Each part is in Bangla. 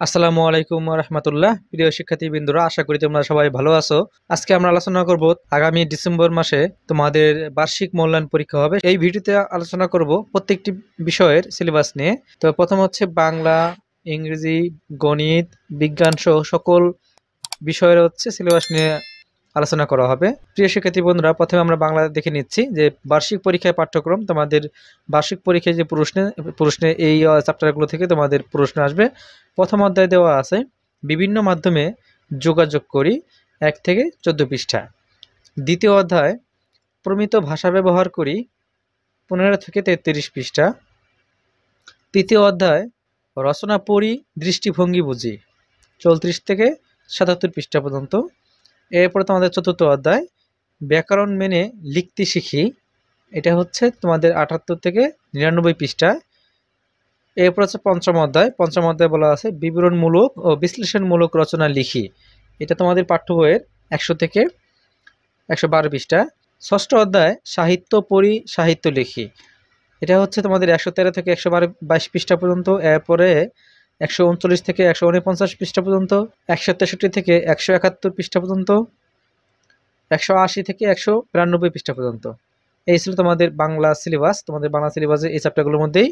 আসসালামু আলাইকুম রহমতুল্লাহ। প্রিয় শিক্ষার্থীবৃন্দরা, আশা করি তোমরা সবাই ভালো আছো। আজকে আমরা আলোচনা করব আগামী ডিসেম্বর মাসে তোমাদের বার্ষিক মূল্যায়ন পরীক্ষা হবে। এই ভিডিওতে আলোচনা করব প্রত্যেকটি বিষয়ের সিলেবাস নিয়ে। তো প্রথম হচ্ছে বাংলা, ইংরেজি, গণিত, বিজ্ঞান সহ সকল বিষয়ের সিলেবাস নিয়ে আলোচনা করা হবে। প্রিয় শিক্ষার্থী বন্ধুরা, প্রথমে আমরা বাংলা দেখে নিচ্ছি যে বার্ষিক পরীক্ষায় পাঠ্যক্রম। তোমাদের বার্ষিক পরীক্ষায় যে প্রশ্নে এই চ্যাপ্টারগুলো থেকে তোমাদের প্রশ্ন আসবে। প্রথম অধ্যায় দেওয়া আছে বিভিন্ন মাধ্যমে যোগাযোগ করি, 1 থেকে 14 পৃষ্ঠা। দ্বিতীয় অধ্যায় প্রমিত ভাষা ব্যবহার করি, 15 থেকে 33 পৃষ্ঠা। তৃতীয় অধ্যায় রচনা পড়ি, দৃষ্টিভঙ্গি বুঝি, 34 থেকে 77 পৃষ্ঠা পর্যন্ত। এরপরে তোমাদের চতুর্থ অধ্যায় ব্যাকরণ মেনে লিখতে শিখি, এটা হচ্ছে তোমাদের 78 থেকে 99 পৃষ্ঠা। এরপর হচ্ছে পঞ্চম অধ্যায় বলা আছে বিবরণমূলক ও বিশ্লেষণমূলক রচনা লিখি, এটা তোমাদের পাঠ্য বইয়ের 100 থেকে 112 পৃষ্ঠা। ষষ্ঠ অধ্যায় সাহিত্য পড়ি, সাহিত্য লিখি, এটা হচ্ছে তোমাদের 113 থেকে 122 পৃষ্ঠা পর্যন্ত। এরপরে 139 থেকে 149 পৃষ্ঠা পর্যন্ত, 163 থেকে 171 পৃষ্ঠা পর্যন্ত, 180 থেকে 192 পৃষ্ঠা পর্যন্ত। এই ছিল তোমাদের বাংলা সিলেবাস। তোমাদের বাংলা সিলেবাসে এই চ্যাপ্টারগুলোর মধ্যেই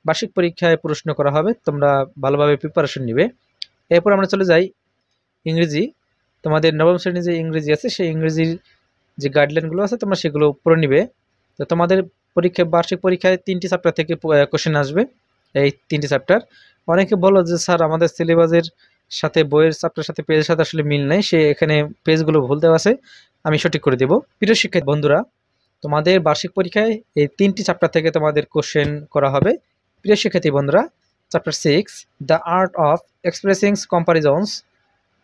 বার্ষিক পরীক্ষায় প্রশ্ন করা হবে, তোমরা ভালোভাবে প্রিপারেশন নিবে। এরপর আমরা চলে যাই ইংরেজি। তোমাদের নবম শ্রেণী যে ইংরেজি আছে, সেই ইংরেজির যে গাইডলাইনগুলো আছে তোমরা সেগুলো পড়ে নিবে। তো তোমাদের বার্ষিক পরীক্ষায় 3টি চ্যাপ্টার থেকে কোশ্চেন আসবে। এই 3টি চ্যাপ্টার, অনেকে বলো যে স্যার আমাদের সিলেবাসের সাথে বইয়ের চ্যাপ্টারের সাথে পেজের সাথে আসলে মিল নেই, সে এখানে পেজগুলো ভুল দেওয়া আছে, আমি সঠিক করে দেব। প্রিয় শিক্ষার্থী বন্ধুরা, তোমাদের বার্ষিক পরীক্ষায় এই 3টি চ্যাপ্টার থেকে তোমাদের কোশ্চেন করা হবে। প্রিয় শিক্ষার্থী বন্ধুরা, chapter 6 the art of expressing comparisons,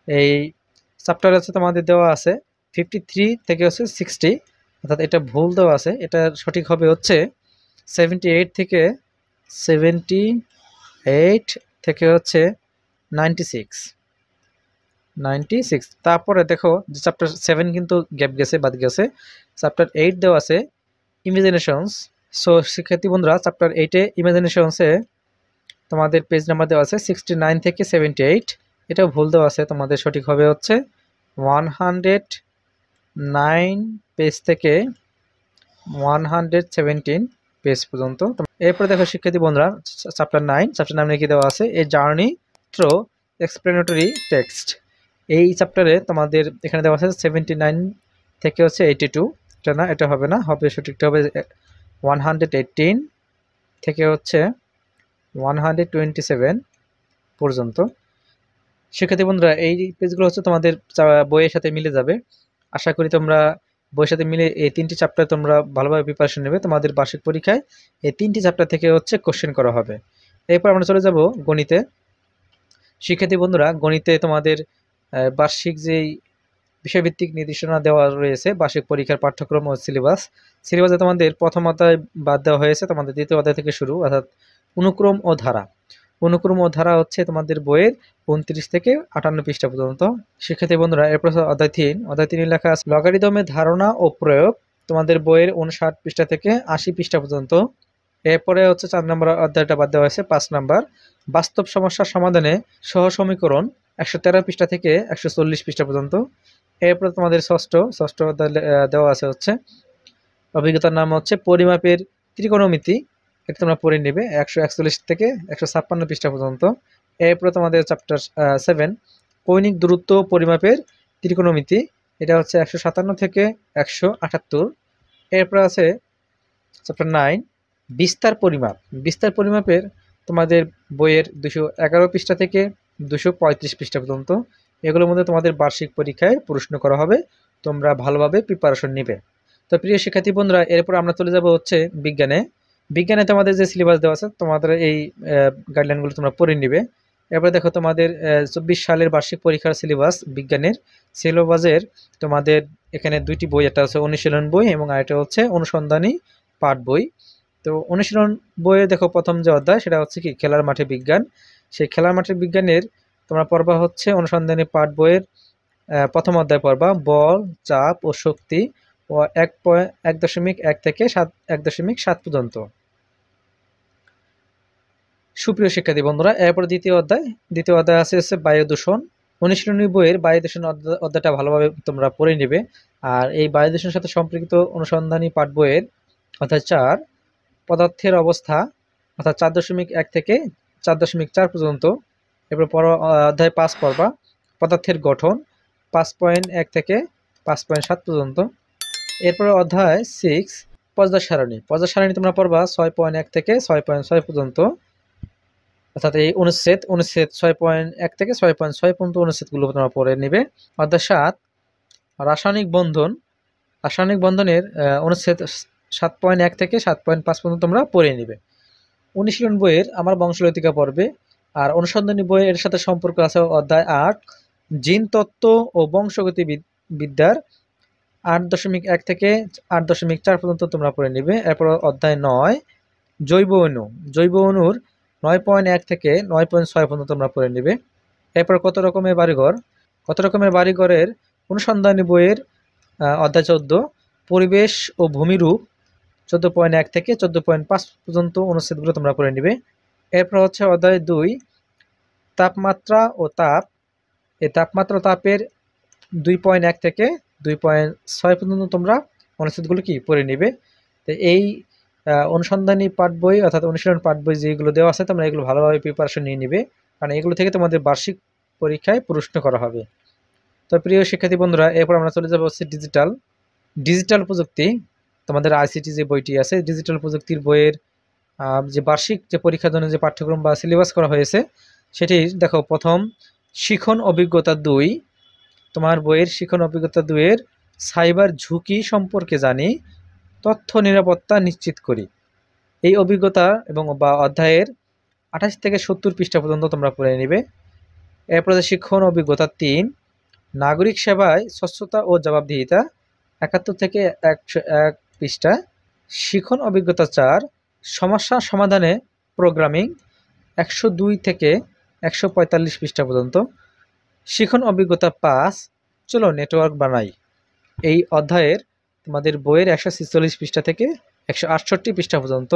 এই চ্যাপ্টার আছে তোমাদের দেওয়া আছে 53 থেকে 60, অর্থাৎ এটা ভুল দেওয়া আছে, এটা সঠিক হবে হচ্ছে 78 থেকে 78 থেকে 96। তারপরে দেখো যে চ্যাপ্টার 7 কিন্তু গ্যাপ গেছে, বাদ গেছে। চ্যাপ্টার 8 দেওয়া আছে ইমাজিনেশনস। সো শিক্ষার্থী বন্ধুরা, চ্যাপ্টার 8-এ ইমাজিনেশনসে তোমাদের পেজ নাম্বার দেওয়া আছে 69 থেকে 78, এটাও ভুল দেওয়া আছে, তোমাদের সঠিক হবে হচ্ছে 109 পেজ থেকে 117 পেজ পর্যন্ত। এরপরে দেখো শিক্ষার্থী বন্ধুরা, চ্যাপ্টার 9 কি দেওয়া আছে a journey through explanatory text. এই চ্যাপ্টারে তোমাদের এখানে দেওয়া আছে 79 থেকে 82, এটা না, এটা হবে না, হবে সঠিকটা হবে 118 থেকে 127 পর্যন্ত। শিক্ষার্থী বন্ধুরা, এই পেজগুলো তোমাদের বইয়ের সাথে মিলে যাবে। আশা করি তোমরা বইয়ের সাথে মিলে এই 3টি চ্যাপ্টার তোমরা ভালোভাবে প্রিপারেশন নেবে। তোমাদের বার্ষিক পরীক্ষায় এই 3টি চ্যাপ্টার থেকে কোশ্চেন করা হবে। এরপর আমরা চলে যাব গণিতে। শিক্ষার্থী বন্ধুরা, গণিতে তোমাদের বার্ষিক যেই বিষয়ভিত্তিক নির্দেশনা দেওয়া রয়েছে, বার্ষিক পরীক্ষার পাঠ্যক্রম ও সিলেবাসে তোমাদের প্রথম অধ্যায় বাদ দেওয়া হয়েছে, তোমাদের দ্বিতীয় অধ্যায় থেকে শুরু, অর্থাৎ অনুক্রম ও ধারা। অনুক্রম ও ধারা হচ্ছে তোমাদের বইয়ের 29 থেকে 58 পৃষ্ঠা পর্যন্ত। শিক্ষার্থী বন্ধুরা, এরপর অধ্যায় 3 লেখা আছে লগারিদমের ধারণা ও প্রয়োগ, তোমাদের বইয়ের 59 পৃষ্ঠা থেকে 80 পৃষ্ঠা পর্যন্ত। এরপরে 4 নম্বর অধ্যায়টা বাদ দেওয়া হয়েছে, 5 নম্বর বাস্তব সমস্যার সমাধানে সহ সমীকরণ, 113 পৃষ্ঠা থেকে 140 পৃষ্ঠা পর্যন্ত। এরপরে তোমাদের ষষ্ঠ অধ্যায় দেওয়া আছে অভিজ্ঞতার নাম পরিমাপের ত্রিকোণমিতি, এটা তোমরা পড়ে নেবে 141 থেকে 156 পৃষ্ঠা পর্যন্ত। এরপরে তোমাদের চ্যাপ্টার 7 কৌণিক দূরত্ব পরিমাপের ত্রিকোণমিতি, এটা 157 থেকে 178। এরপর আছে চ্যাপ্টার 9 বিস্তার পরিমাপের তোমাদের বইয়ের 211 পৃষ্ঠা থেকে 235 পৃষ্ঠা পর্যন্ত। এগুলোর মধ্যে তোমাদের বার্ষিক পরীক্ষায় প্রশ্ন করা হবে, তোমরা ভালোভাবে প্রিপারেশন নিবে। তো প্রিয় শিক্ষার্থী বন্ধুরা, এরপর আমরা চলে যাব বিজ্ঞানে তোমাদের যে সিলেবাস দেওয়া আছে, তোমাদের এই গাইডলাইনগুলো তোমরা পড়ে নিবে। এরপরে দেখো তোমাদের 24 সালের বার্ষিক পরীক্ষার সিলেবাস, বিজ্ঞানের সিলেবাসের তোমাদের এখানে 2টি বই, একটা হচ্ছে অনুশীলন বই এবং আরেকটা হচ্ছে অনুসন্ধানী পাঠ বই। তো অনুশীলন বইয়ে দেখো প্রথম যে অধ্যায়, সেটা হচ্ছে কি খেলার মাঠে বিজ্ঞান। সেই খেলার মাঠে বিজ্ঞানের তোমরা পড়বা হচ্ছে অনুসন্ধানী পাঠ বইয়ের প্রথম অধ্যায় পড়বা বল, চাপ ও শক্তি ও 1.1 থেকে 1.7 পর্যন্ত। সুপ্রিয় শিক্ষার্থী বন্ধুরা, এরপর দ্বিতীয় অধ্যায় হচ্ছে বায়ু দূষণ। অনুশীলনী বইয়ের বায়ু দূষণ অধ্যায়টা ভালোভাবে তোমরা পড়ে নিবে। আর এই বায়ু দূষণের সাথে সম্পর্কিত অনুসন্ধানী পাঠ বইয়ের অধ্যায় 4 পদার্থের অবস্থা, অর্থাৎ 4.1 থেকে 4.4 পর্যন্ত। এরপর অধ্যায় 5 পড়বা পদার্থের গঠন 5.1 থেকে 5.7 পর্যন্ত। এরপর অধ্যায় 6 পর্যায় সারণী তোমরা পড়বা 6.1 থেকে 6.6 পর্যন্ত, অর্থাৎ এই অনুচ্ছেদ 6.1 থেকে 6.6 পর্যন্ত অনুচ্ছেদগুলো তোমরা পড়ে নিবে। অধ্যায় 7 রাসায়নিক বন্ধনের অনুচ্ছেদ 7.1 থেকে 7.5 পর্যন্ত তোমরা পড়ে নিবে। অনুশীলন বইয়ের আমার বংশলতিকা পড়বে। আর অনুসন্ধানী বইয়ের সাথে সম্পর্ক আছে অধ্যায় 8 জিন তত্ত্ব ও বংশগতি বিদ্যার 8.1 থেকে 8.4 পর্যন্ত তোমরা পড়ে নিবে। এরপর অধ্যায় 9 জৈব অণুর 9.1 থেকে 9.6 পর্যন্ত তোমরা পড়ে নিবে। এরপর কত রকমের বাড়িঘরের অনুসন্ধানী বইয়ের অধ্যায় 14 পরিবেশ ও ভূমিরূপ 14.1 থেকে 14.5 পর্যন্ত অনুচ্ছেদগুলো তোমরা পড়ে নিবে। এরপর হচ্ছে অধ্যায় 2 তাপমাত্রা ও তাপ। এই তাপমাত্রা তাপের 2.1 থেকে 2.6 পর্যন্ত তোমরা অনুচ্ছেদগুলো কি পড়ে নিবে। তো এই অনুসন্ধানী পাঠ বই অর্থাৎ অনুশীলন পাঠ বই যেগুলো দেওয়া আছে তোমরা এগুলো ভালোভাবে প্রিপারেশন নিয়ে নিবে, কারণ এগুলো থেকে তোমাদের বার্ষিক পরীক্ষায় প্রশ্ন করা হবে। তো প্রিয় শিক্ষার্থী বন্ধুরা, এরপর আমরা চলে যাবো হচ্ছে ডিজিটাল প্রযুক্তি। তোমাদের আইসিটি যে বইটি আছে ডিজিটাল প্রযুক্তির বইয়ের যে বার্ষিক যে পরীক্ষার জন্য যে পাঠ্যক্রম বা সিলেবাস করা হয়েছে সেটি দেখো। প্রথম শিখন অভিজ্ঞতা 2, তোমার বইয়ের শিখন অভিজ্ঞতা 2 এর সাইবার ঝুঁকি সম্পর্কে জানি, তথ্য নিরাপত্তা নিশ্চিত করি। এই অভিজ্ঞতা এবং বা অধ্যায়ের 28 থেকে 70 পৃষ্ঠা পর্যন্ত তোমরা পড়ে নিবে। এরপর শিক্ষণ অভিজ্ঞতা 3 নাগরিক সেবায় স্বচ্ছতা ও জবাবদিহিতা 71 থেকে 101 পৃষ্ঠা। শিখন অভিজ্ঞতা 4 সমস্যা সমাধানে প্রোগ্রামিং 102 থেকে 145 পৃষ্ঠা পর্যন্ত। শিখন অভিজ্ঞতা 5 চলো নেটওয়ার্ক বানাই। এই অধ্যায়ের তোমাদের বইয়ের 146 পৃষ্ঠা থেকে 168 পৃষ্ঠা পর্যন্ত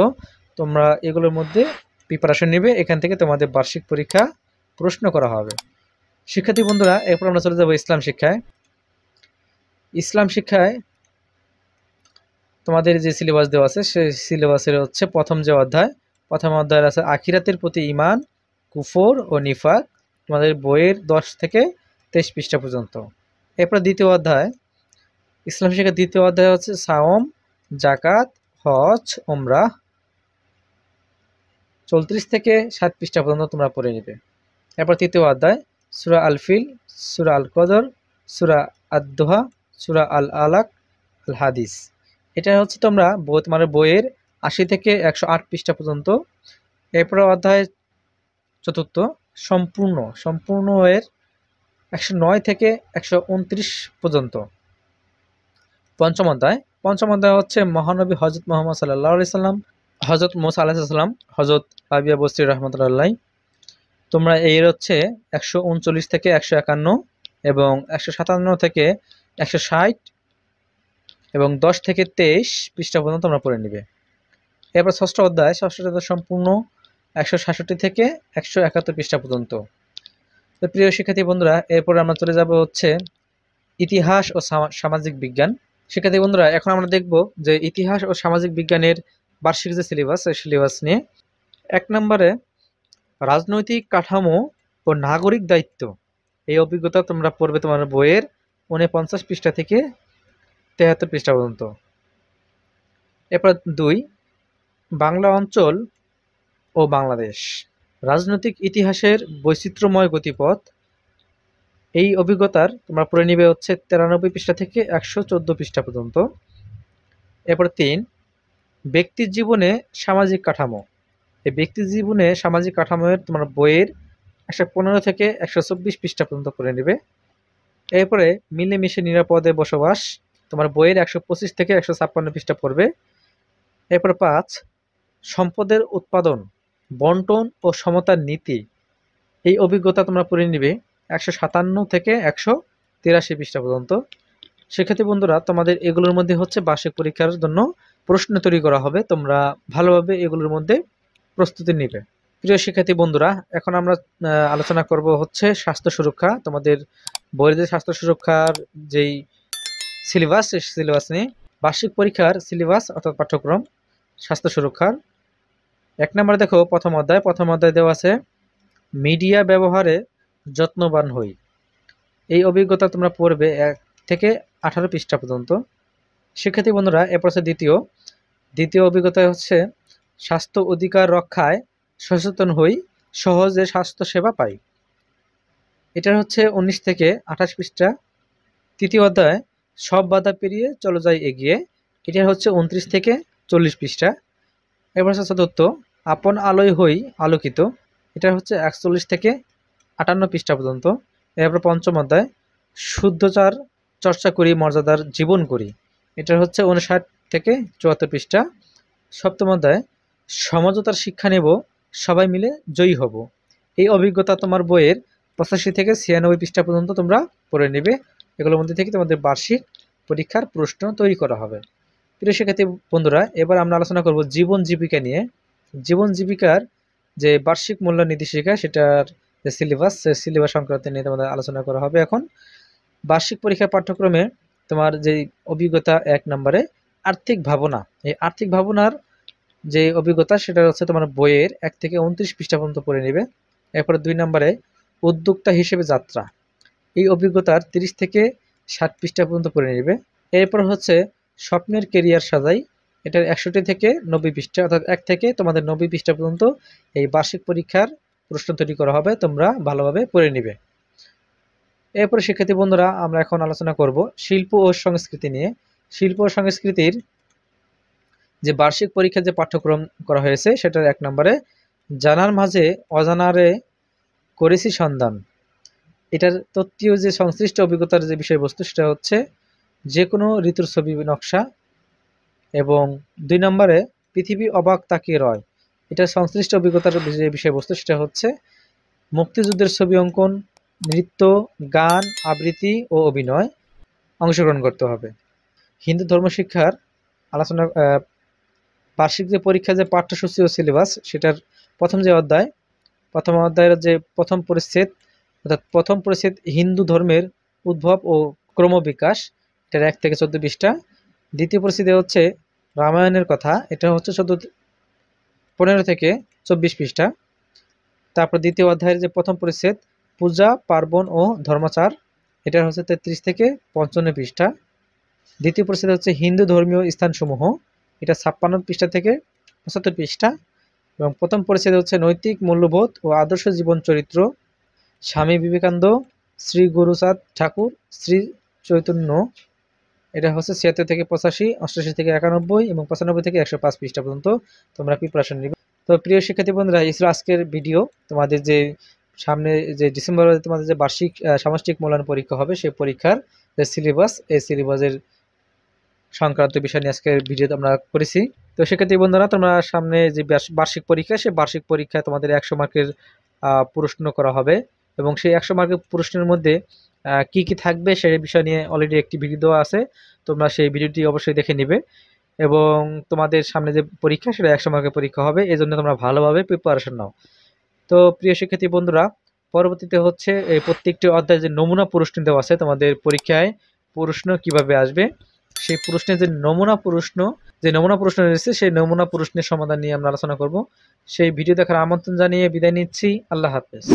তোমরা এগুলোর মধ্যে প্রিপারেশন নেবে। এখান থেকে তোমাদের বার্ষিক পরীক্ষা প্রশ্ন করা হবে। শিক্ষার্থী বন্ধুরা, এরপর আমরা চলে যাব ইসলাম শিক্ষায় তোমাদের যে সিলেবাস দেওয়া আছে সেই সিলেবাসের হচ্ছে প্রথম অধ্যায় আছে আখিরাতের প্রতি ঈমান, কুফর ও নিফাক, তোমাদের বইয়ের 10 থেকে 23 পৃষ্ঠা পর্যন্ত। এরপর ইসলাম শিক্ষার দ্বিতীয় অধ্যায় হচ্ছে সাওম, জাকাত, হজ, উমরাহ 34 থেকে 7 পৃষ্ঠা পর্যন্ত তোমরা পড়ে নিবে। এরপর তৃতীয় অধ্যায় সূরা আল ফিল, সূরা আল কদর, সূরা আদ-দোহা, সূরা আল আলাক, আল হাদিস। এটা হচ্ছে তোমার বইয়ের 80 থেকে 108 পৃষ্ঠা পর্যন্ত। এরপর অধ্যায় চতুর্থ সম্পূর্ণ এর 109 থেকে 129 পর্যন্ত। পঞ্চম অধ্যায় হচ্ছে মহানবী হযরত মুহাম্মদ সাল্লাল্লাহু আলাইহি সাল্লাম, হযরত মুসা আলাইহিস সালাম, হযরত রাবিয়া বসরি রাহমাতুল্লাহ। তোমরা এর হচ্ছে 139 থেকে 151 এবং 157 থেকে 160 এবং 10 থেকে 23 পৃষ্ঠা পর্যন্ত তোমরা পড়ে নিবে। এরপর ষষ্ঠ অধ্যায় সম্পূর্ণ 166 থেকে 171 পৃষ্ঠা পর্যন্ত। তো প্রিয় শিক্ষার্থী বন্ধুরা, এরপর আমরা চলে যাব হচ্ছে ইতিহাস ও সামাজিক বিজ্ঞান। শিক্ষার্থী বন্ধুরা, এখন আমরা দেখব যে ইতিহাস ও সামাজিক বিজ্ঞানের বার্ষিক যে সিলেবাস এই সিলেবাস নিয়ে 1 নম্বরে রাজনৈতিক কাঠামো ও নাগরিক দায়িত্ব। এই অভিজ্ঞতা তোমরা পড়বে তোমার বইয়ের 49 পৃষ্ঠা থেকে 73 পৃষ্ঠা পর্যন্ত। এরপর 2 বাংলা অঞ্চল ও বাংলাদেশ, রাজনৈতিক ইতিহাসের বৈচিত্র্যময় গতিপথ। এই অভিজ্ঞতার তোমরা পড়ে নিবে হচ্ছে 93 পৃষ্ঠা থেকে 114 পৃষ্ঠা পর্যন্ত। এরপর 3 ব্যক্তির জীবনে সামাজিক কাঠামো। এই ব্যক্তির জীবনে সামাজিক কাঠামোর তোমার বইয়ের 115 থেকে 124 পৃষ্ঠা পর্যন্ত পড়ে নিবে। এরপরে মিলেমিশে নিরাপদে বসবাস, তোমার বইয়ের 125 থেকে 156 পৃষ্ঠা পড়বে। এরপর 5 সম্পদের উৎপাদন, বন্টন ও সমতার নীতি। এই অভিজ্ঞতা তোমরা পড়ে নিবে 157 থেকে 183 পৃষ্ঠা পর্যন্ত। শিক্ষার্থী বন্ধুরা, তোমাদের এগুলোর মধ্যে হচ্ছে বার্ষিক পরীক্ষার জন্য প্রশ্ন তৈরি করা হবে। তোমরা ভালোভাবে এগুলোর মধ্যে প্রস্তুতি নিবে। প্রিয় শিক্ষার্থী বন্ধুরা, এখন আমরা আলোচনা করব হচ্ছে স্বাস্থ্য সুরক্ষা। তোমাদের বইয়ের যে স্বাস্থ্য সুরক্ষার যেই সিলেবাস, সেই সিলেবাস নিয়ে বার্ষিক পরীক্ষার সিলেবাস অর্থাৎ পাঠ্যক্রম স্বাস্থ্য সুরক্ষার 1 নম্বরে দেখো প্রথম অধ্যায় দেওয়া আছে মিডিয়া ব্যবহারে যত্নবান হই। এই অভিজ্ঞতা তোমরা পড়বে 1 থেকে 18 পৃষ্ঠা পর্যন্ত। শিক্ষার্থী বন্ধুরা, এরপর হচ্ছে দ্বিতীয় অভিজ্ঞতা হচ্ছে স্বাস্থ্য অধিকার রক্ষায় সচেতন হই, সহজে স্বাস্থ্য সেবা পাই। এটা হচ্ছে 19 থেকে 28 পৃষ্ঠা। তৃতীয় অধ্যায় সব বাধা পেরিয়ে চলো যাই এগিয়ে। এটা হচ্ছে 29 থেকে 40 পৃষ্ঠা। এবার হচ্ছে চতুর্থ আপন আলোয় হই আলোকিত। এটা হচ্ছে 41 থেকে 58 পৃষ্ঠা পর্যন্ত। এরপর পঞ্চম অধ্যায় শুদ্ধচার চর্চা করি মর্যাদার জীবন করি। এটা হচ্ছে 59 থেকে 74 পৃষ্ঠা। সপ্তম অধ্যায় সমঝোতার শিক্ষা নেব, সবাই মিলে জয়ী হব। এই অভিজ্ঞতা তোমার বইয়ের 85 থেকে 96 পৃষ্ঠা পর্যন্ত তোমরা পড়ে নেবে। এগুলোর মধ্যে থেকে তোমাদের বার্ষিক পরীক্ষার প্রশ্ন তৈরি করা হবে। প্রিয় শিক্ষার্থী বন্ধুরা, এবার আমরা আলোচনা করব জীবন জীবিকা নিয়ে। জীবন জীবিকার যে বার্ষিক মূল্যায়ন নির্দেশিকা, সেটার যে সিলেবাস, সেই সিলেবাস সংক্রান্ত নিয়ে তোমাদের আলোচনা করা হবে। এখন বার্ষিক পরীক্ষার পাঠ্যক্রমে তোমার যে অভিজ্ঞতা 1 নম্বরে আর্থিক ভাবনা, এই আর্থিক ভাবনার যে অভিজ্ঞতা সেটা হচ্ছে তোমার বইয়ের 1 থেকে 29 পৃষ্ঠা পর্যন্ত পড়ে নেবে। এরপরে 2 নম্বরে উদ্যোক্তা হিসেবে যাত্রা, এই অভিজ্ঞতার 30 থেকে 60 পৃষ্ঠা পর্যন্ত পড়ে নেবে। এরপর হচ্ছে স্বপ্নের কেরিয়ার সাজাই, এটার 61 থেকে 90 পৃষ্ঠা, অর্থাৎ 1 থেকে তোমাদের 90 পৃষ্ঠা পর্যন্ত এই বার্ষিক পরীক্ষার প্রশ্ন তৈরি করা হবে, তোমরা ভালোভাবে পড়ে নিবে। এরপরে শিক্ষার্থী বন্ধুরা, আমরা এখন আলোচনা করব শিল্প ও সংস্কৃতি নিয়ে। শিল্প ও সংস্কৃতির যে বার্ষিক পরীক্ষার যে পাঠ্যক্রম করা হয়েছে, সেটার 1 নম্বরে জানার মাঝে অজানারে করেছি সন্ধান। এটার তত্ত্বীয় যে সংশ্লিষ্ট অভিজ্ঞতার যে বিষয়বস্তু, সেটা হচ্ছে যে কোনো ঋতুর ছবি নকশা। এবং 2 নম্বরে পৃথিবী অবাক তাকিয়ে রয়, এটার সংশ্লিষ্ট অভিজ্ঞতার যে বিষয়বস্তু, সেটা হচ্ছে মুক্তিযুদ্ধের ছবি অঙ্কন, নৃত্য, গান, আবৃত্তি ও অভিনয় অংশগ্রহণ করতে হবে। হিন্দু ধর্মশিক্ষার আলোচনা বার্ষিক যে পরীক্ষা যে পাঠ্যসূচি ও সিলেবাস, সেটার প্রথম অধ্যায়ের যে প্রথম পরিচ্ছেদ, অর্থাৎ প্রথম পরিচ্ছেদ হিন্দু ধর্মের উদ্ভব ও ক্রমবিকাশ, এটার 1 থেকে 14 পৃষ্ঠা। দ্বিতীয় পরিচ্ছেদে হচ্ছে রামায়ণের কথা, এটা হচ্ছে 15 থেকে 24 পৃষ্ঠা। তারপর দ্বিতীয় অধ্যায়ের যে প্রথম পরিচ্ছেদ পূজা পার্বণ ও ধর্মাচার, এটা হচ্ছে 33 থেকে 55 পৃষ্ঠা। দ্বিতীয় পরিচ্ছেদ হচ্ছে হিন্দু ধর্মীয় স্থানসমূহ, এটা 56 পৃষ্ঠা থেকে 75 পৃষ্ঠা। এবং প্রথম পরিচ্ছেদ হচ্ছে নৈতিক মূল্যবোধ ও আদর্শ জীবন চরিত্র, স্বামী বিবেকানন্দ, শ্রী গুরুচাঁদ ঠাকুর, শ্রী চৈতন্য, এটা হচ্ছে 76 থেকে 85, 88 থেকে 91 এবং 95 থেকে 105 পৃষ্ঠা পর্যন্ত তোমরা প্রিপারেশন নিবে। তো প্রিয় শিক্ষার্থী বন্ধুরা, এই ছিল আজকের ভিডিও। তোমাদের যে সামনে যে ডিসেম্বরে তোমাদের যে বার্ষিক সামষ্টিক মূল্যায়ন পরীক্ষা হবে, সেই পরীক্ষার যে সিলেবাস, এই সিলেবাসের সংক্রান্ত বিষয় নিয়ে আজকের ভিডিও আমরা করেছি। তো শিক্ষার্থী বন্ধুরা, তোমরা সামনে যে বার্ষিক পরীক্ষা, সেই বার্ষিক পরীক্ষায় তোমাদের 100 মার্কের প্রশ্ন করা হবে এবং সেই 100 মার্কের প্রশ্নের মধ্যে কি কি থাকবে সেই বিষয় নিয়ে অলরেডি একটি ভিডিও দেওয়া আছে, তোমরা সেই ভিডিওটি অবশ্যই দেখে নিবে। এবং তোমাদের সামনে যে পরীক্ষা, সেটা 100 মার্কের পরীক্ষা হবে, এই জন্য তোমরা ভালোভাবে প্রিপারেশন নাও। তো প্রিয় শিক্ষার্থী বন্ধুরা, পরবর্তীতে হচ্ছে এই প্রত্যেকটি অধ্যায়ে যে নমুনা প্রশ্ন দেওয়া আছে, তোমাদের পরীক্ষায় প্রশ্ন কিভাবে আসবে, সেই প্রশ্নের যে নমুনা প্রশ্ন রয়েছে, সেই নমুনা প্রশ্নের সমাধান নিয়ে আমরা আলোচনা করব। সেই ভিডিও দেখার আমন্ত্রণ জানিয়ে বিদায় নিচ্ছি। আল্লাহ হাফেজ।